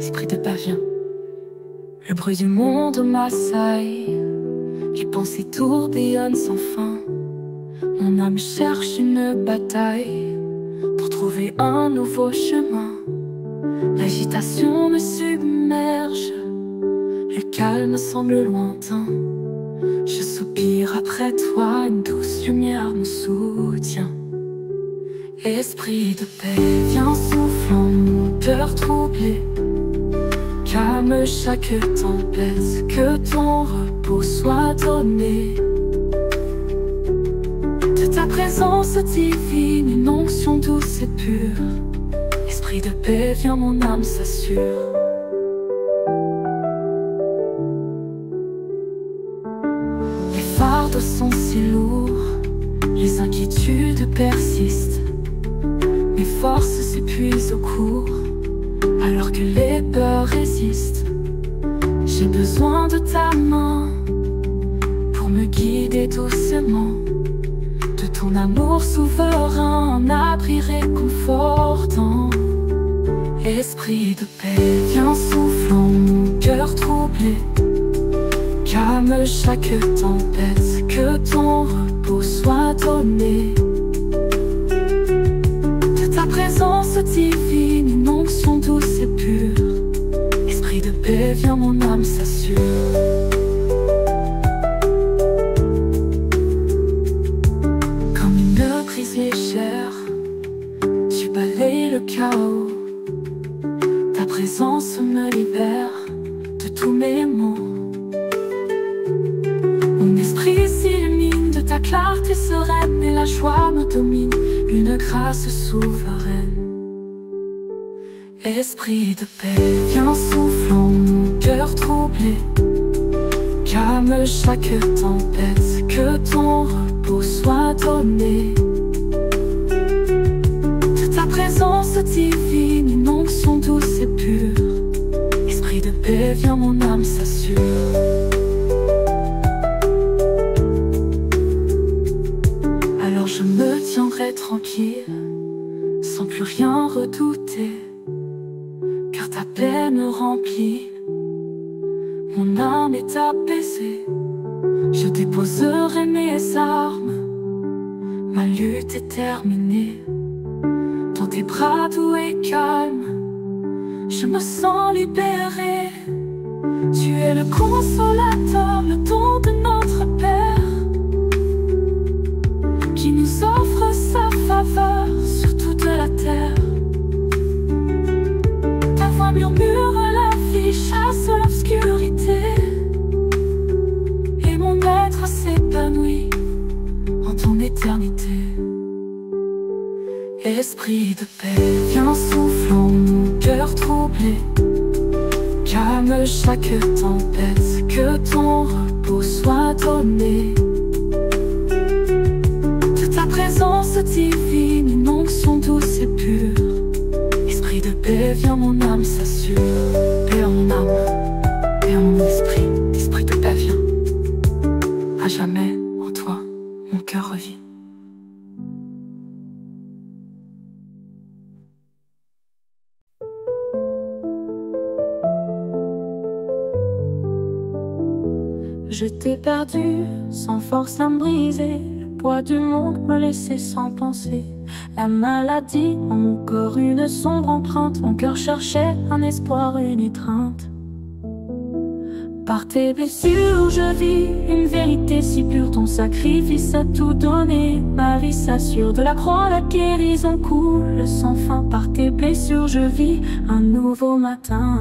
esprit de pavillon. Le bruit du monde m'assaille, les pensées tourbillonnent sans fin. Mon âme cherche une bataille pour trouver un nouveau chemin. L'agitation me submerge, le calme semble lointain. Je soupire après toi, une douce lumière me soutient. Esprit de paix, viens soufflant mon cœur troublé. Calme chaque tempête, que ton repos soit donné. De ta présence divine, une onction douce et pure. Esprit de paix, viens mon âme s'assure. Les fardeaux sont si lourds, les inquiétudes persistent. Mes forces s'épuisent au cours, alors que les peurs résistent. J'ai besoin de ta main pour me guider doucement. De ton amour souverain, un abri réconfortant. Esprit de paix, viens soufflant mon cœur troublé. Calme chaque tempête, que ton repos soit donné. De ta présence divine, une onction douce et pure. Esprit de paix, viens mon âme s'assure. Comme une brise légère, tu balayes le chaos. Ta présence me libère de tous mes maux. Mon esprit s'illumine de ta clarté sereine, et la joie me domine, une grâce souveraine. Esprit de paix, viens soufflant mon cœur troublé. Calme chaque tempête, que ton repos soit donné. De ta présence divine, une onction douce et pure. Esprit de paix, viens mon âme s'assure. Alors je me tiendrai tranquille, sans plus rien redouter, car ta paix me remplit, mon âme est apaisée. Je déposerai mes armes, ma lutte est terminée. Dans tes bras doux et calmes, je me sens libérée. Tu es le consolateur, le don de notre Père, qui nous offre sa faveur sur toute la terre. Ta voix murmure la vie, chasse l'obscurité, et mon être s'épanouit en ton éternité. Esprit de paix, viens soufflant mon cœur troublé. Calme chaque tempête, que ton repos soit donné. De ta présence divine, une onction douce et pure. Esprit de paix, viens mon âme s'assure. Paix en mon âme, paix en mon esprit. Esprit de paix, viens. À jamais, en toi, mon cœur revit. Je t'ai perdu, sans force à me briser. Le poids du monde me laissait sans penser. La maladie en mon corps, une sombre empreinte. Mon cœur cherchait un espoir, une étreinte. Par tes blessures je vis une vérité si pure. Ton sacrifice a tout donné, ma vie s'assure. De la croix la guérison coule sans fin. Par tes blessures je vis un nouveau matin.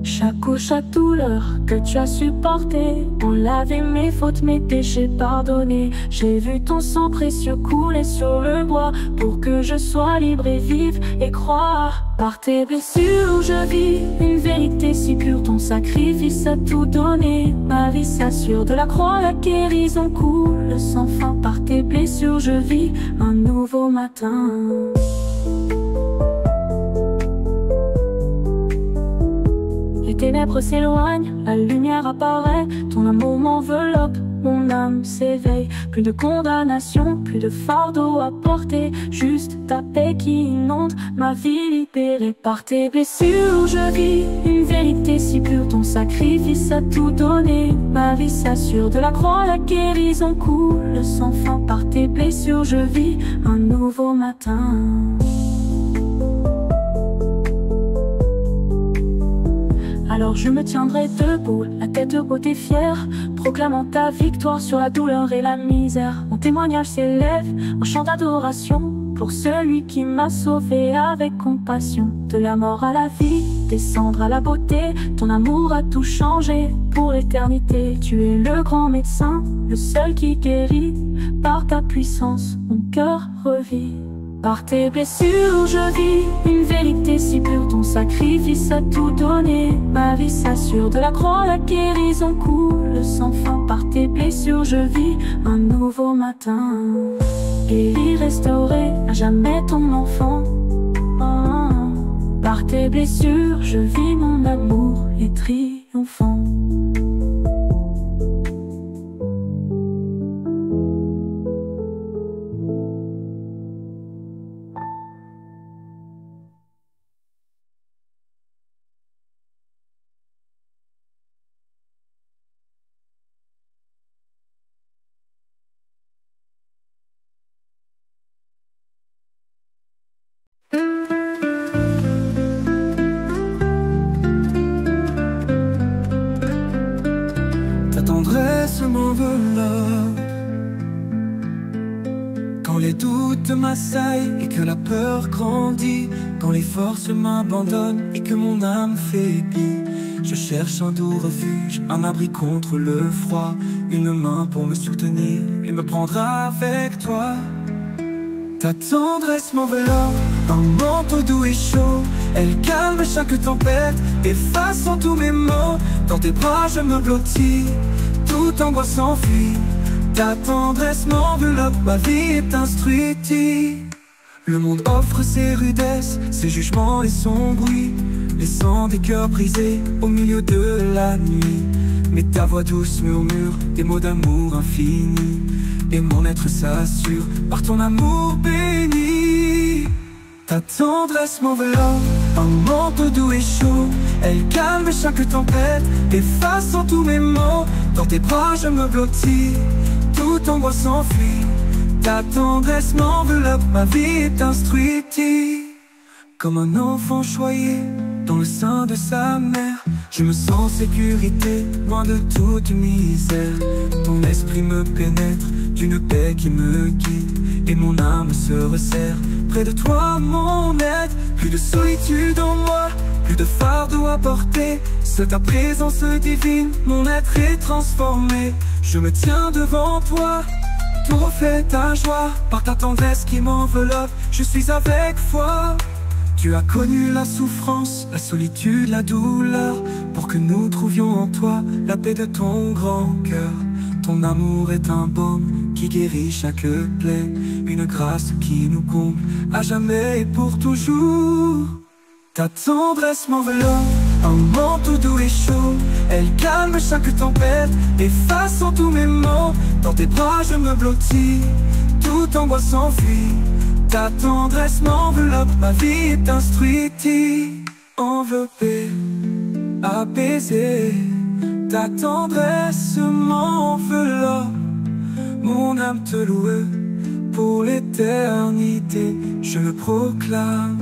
Chaque coup, chaque douleur que tu as supportée ont lavé mes fautes, mes péchés pardonnés. J'ai vu ton sang précieux couler sur le bois pour que je sois libre et vive et croire. Par tes blessures je vis une vérité si pure. Ton sacrifice a tout donné, ma vie s'assure. De la croix la guérison coule sans fin. Par tes blessures je vis un nouveau matin. Les ténèbres s'éloignent, la lumière apparaît. Ton amour m'enveloppe, mon âme s'éveille. Plus de condamnation, plus de fardeau à porter, juste ta paix qui inonde ma vie libérée. Par tes blessures je vis une vérité si pure, ton sacrifice a tout donné. Ma vie s'assure de la croix, la guérison coule sans fin. Par tes blessures je vis un nouveau matin. Alors je me tiendrai debout, la tête haute et fière, proclamant ta victoire sur la douleur et la misère. Mon témoignage s'élève, un chant d'adoration pour celui qui m'a sauvé avec compassion. De la mort à la vie, descendre à la beauté, ton amour a tout changé pour l'éternité. Tu es le grand médecin, le seul qui guérit, par ta puissance mon cœur revit. Par tes blessures je vis une vérité si pure, ton sacrifice a tout donné. Ma vie s'assure de la croix, la guérison coule sans fin. Par tes blessures je vis un nouveau matin. Guéri, restauré, à jamais ton enfant. Par tes blessures je vis mon amour et triomphant. Ta tendresse m'enveloppe quand les doutes m'assaillent et que la peur grandit, quand les forces m'abandonnent et que mon âme faiblit. Je cherche un doux refuge, un abri contre le froid, une main pour me soutenir et me prendre avec toi. Ta tendresse m'enveloppe, un manteau doux et chaud. Elle calme chaque tempête, effaçant tous mes maux. Dans tes bras je me blottis, toute angoisse s'enfuit. Ta tendresse m'enveloppe, ma vie est instructive. Le monde offre ses rudesses, ses jugements et son bruit, laissant des cœurs brisés au milieu de la nuit. Mais ta voix douce murmure des mots d'amour infini, et mon être s'assure par ton amour béni. Ta tendresse m'enveloppe, un manteau doux et chaud. Elle calme chaque tempête, effaçant tous mes maux. Dans tes bras je me blottis, toute angoisse s'enfuit. Ta tendresse m'enveloppe, ma vie est instructive. Comme un enfant choyé dans le sein de sa mère, je me sens en sécurité, loin de toute misère. Ton esprit me pénètre d'une paix qui me guide, et mon âme se resserre près de toi, mon aide. Plus de solitude en moi, plus de fardeau à porter. C'est ta présence divine, mon être est transformé. Je me tiens devant toi, tout reflète ta joie. Par ta tendresse qui m'enveloppe, je suis avec foi. Tu as connu la souffrance, la solitude, la douleur, pour que nous trouvions en toi la paix de ton grand cœur. Ton amour est un baume qui guérit chaque plaie, une grâce qui nous comble à jamais et pour toujours. Ta tendresse m'enveloppe, un manteau doux et chaud. Elle calme chaque tempête, effaçant tous mes maux. Dans tes bras je me blottis, toute angoisse s'enfuit. Ta tendresse m'enveloppe, ma vie est instructive. Enveloppée, apaisée, ta tendresse m'enveloppe. Mon âme te loue pour l'éternité, je le proclame.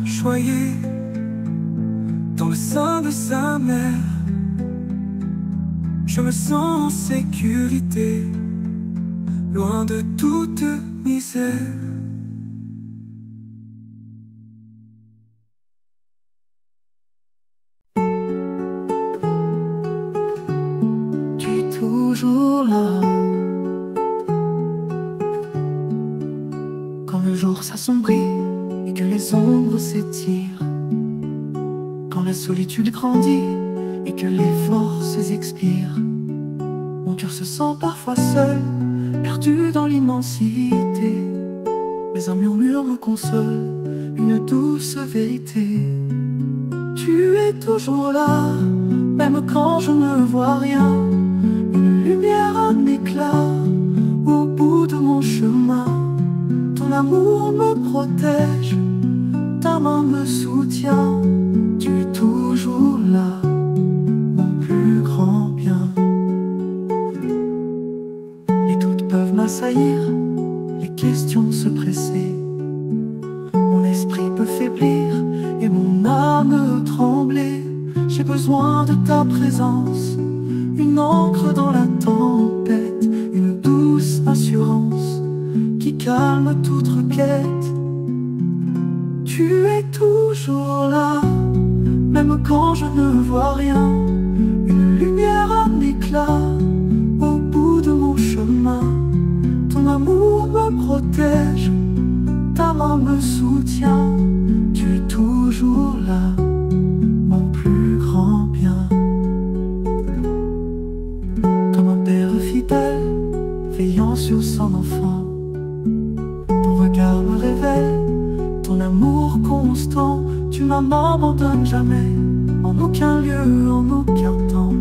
Choyé dans le sein de sa mère, je me sens en sécurité, loin de toute misère. Tu es toujours là, quand le jour s'assombrit que les ombres s'étirent, quand la solitude grandit et et que les forces expirent. Mon cœur se sent parfois seul, perdu dans l'immensité. Mais un murmure me console, une douce vérité. Tu es toujours là, même quand je ne vois rien. Une lumière, un éclat au bout de mon chemin. Ton amour me protège, ta main me soutient. Tu es toujours là, mon plus grand bien. Les doutes peuvent m'assaillir, les questions se presser. Mon esprit peut faiblir et mon âme trembler. J'ai besoin de ta présence, une encre dans la tempête, une douce assurance qui calme toute requête. Tu es toujours là, même quand je ne vois rien. Une lumière, un éclat au bout de mon chemin. Ton amour me protège, ta main me soutient. Tu es toujours là, mon plus grand bien. Comme un père fidèle, veillant sur son enfant. Ton regard me révèle ton amour constant. Tu m'abandonnes jamais, en aucun lieu, en aucun temps.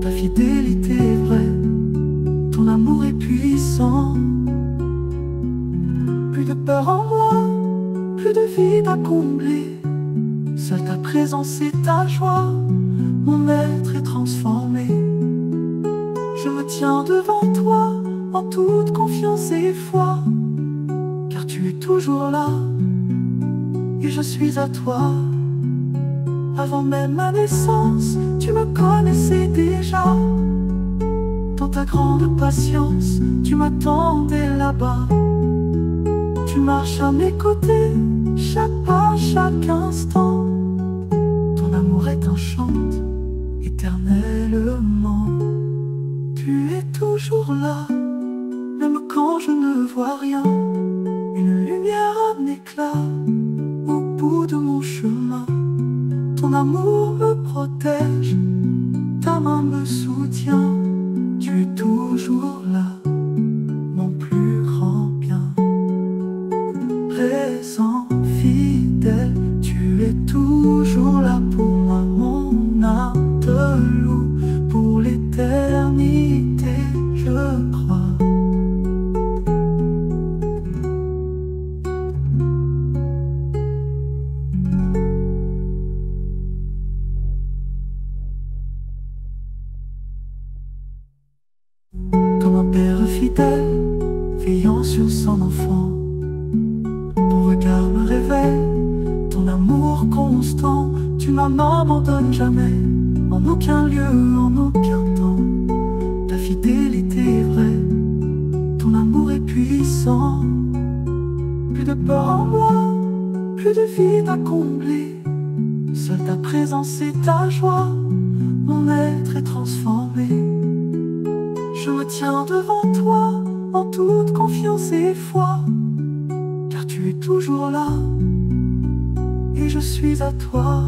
Ta fidélité est vraie, ton amour est puissant. Plus de peur en moi, plus de vide à combler. Seule ta présence et ta joie, mon être est transformé. Je me tiens devant toi, en toute confiance et foi. Car tu es toujours là, et je suis à toi. Avant même ma naissance, tu me connaissais déjà. Dans ta grande patience, tu m'attendais là-bas. Tu marches à mes côtés, chaque pas, chaque instant. Ton amour est un chant, éternellement. Tu es toujours là, même quand je ne vois rien. Une lumière, un éclat au bout de mon chemin. Ton amour me protège, ta main me soutient. Tu es toujours là, mon plus grand bien. Présent, fidèle, tu es toujours là pour moi. Mon âme te loue pour l'éternité, je crois. Comme un père fidèle, veillant sur son enfant. Ton regard me révèle ton amour constant. Tu m'abandonnes jamais, en aucun lieu, en aucun temps. Ta fidélité est vraie, ton amour est puissant. Plus de peur en moi, plus de vide à combler. Seule ta présence et ta joie, mon être est transformé. Je me tiens devant toi, en toute confiance et foi. Car tu es toujours là, et je suis à toi.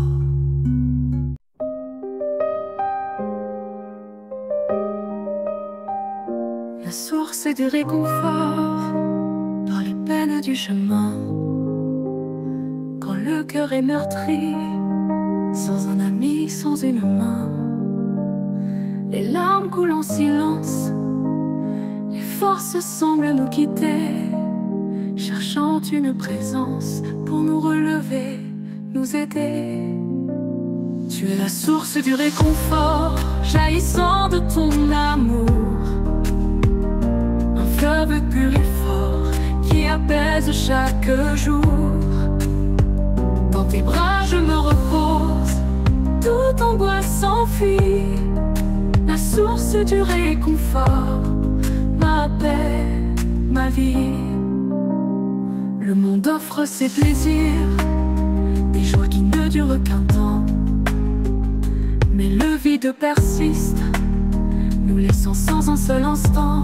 La source du réconfort dans les peines du chemin. Quand le cœur est meurtri, sans un ami, sans une main. Les larmes coulent en silence, les forces semblent nous quitter, cherchant une présence pour nous relever, nous aider. Tu es la source du réconfort, jaillissant de ton amour. Un fleuve pur et fort qui apaise chaque jour. Dans tes bras je me repose, toute angoisse s'enfuit. La source du réconfort, ma paix, ma vie. Le monde offre ses plaisirs, des joies qui ne durent qu'un temps. Mais le vide persiste, nous laissant sans un seul instant.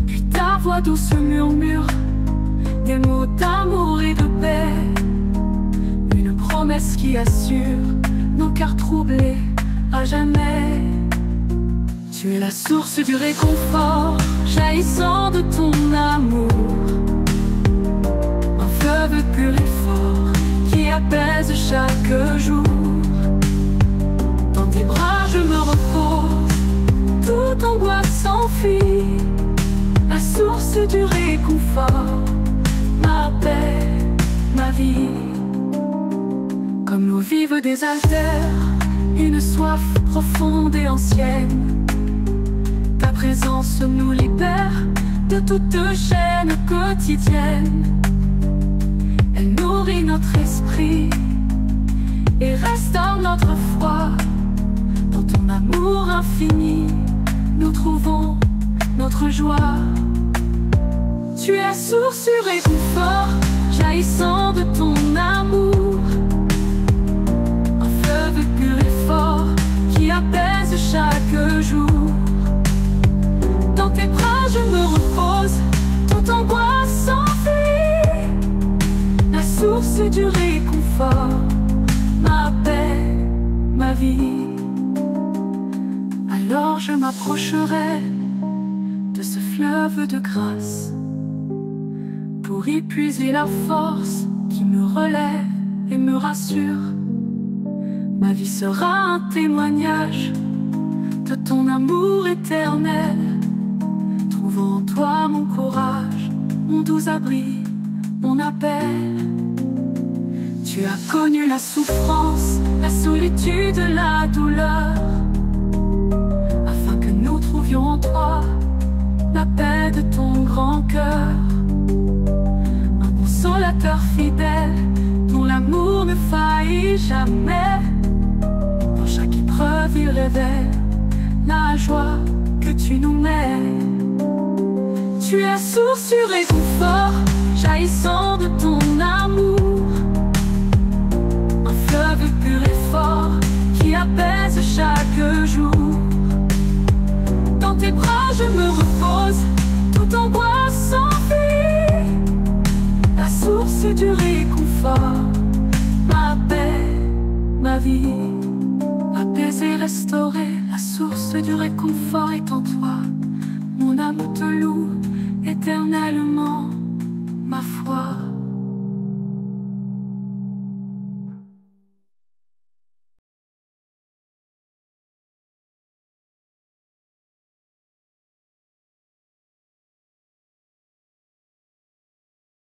Puis ta voix douce murmure des mots d'amour et de paix. Une promesse qui assure nos cœurs troublés à jamais. Tu es la source du réconfort, jaillissant de ton amour. Un fleuve pur et fort, qui apaise chaque jour. Dans tes bras je me repose, toute angoisse s'enfuit. La source du réconfort, ma paix, ma vie. Comme l'eau vive des alters, une soif profonde et ancienne. Ta présence nous libère de toute chaîne quotidienne. Elle nourrit notre esprit et restaure notre foi. Dans ton amour infini, nous trouvons notre joie. Tu es source du réconfort, jaillissant de ton amour. Un fleuve pur et fort, qui apaise chaque jour. Dans tes bras je me repose, toute angoisse s'enfuit. La source du réconfort, ma paix, ma vie. Alors je m'approcherai de ce fleuve de grâce pour y puiser la force qui me relève et me rassure. Ma vie sera un témoignage de ton amour éternel, trouvant en toi mon courage, mon doux abri, mon appel. Tu as connu la souffrance, la solitude, la douleur, afin que nous trouvions en toi la paix de ton grand cœur. Un consolateur fidèle, dont l'amour ne faillit jamais. Dans chaque épreuve il révèle la joie que tu nous mets. Tu es source du réconfort, jaillissant de ton amour. Un fleuve pur et fort, qui apaise chaque jour. Dans tes bras je me repose, toute angoisse s'enfuit. La source du réconfort, ma paix, ma vie. Apaisée, restaurée, la source du réconfort est en toi. Mon âme te loue éternellement, ma foi.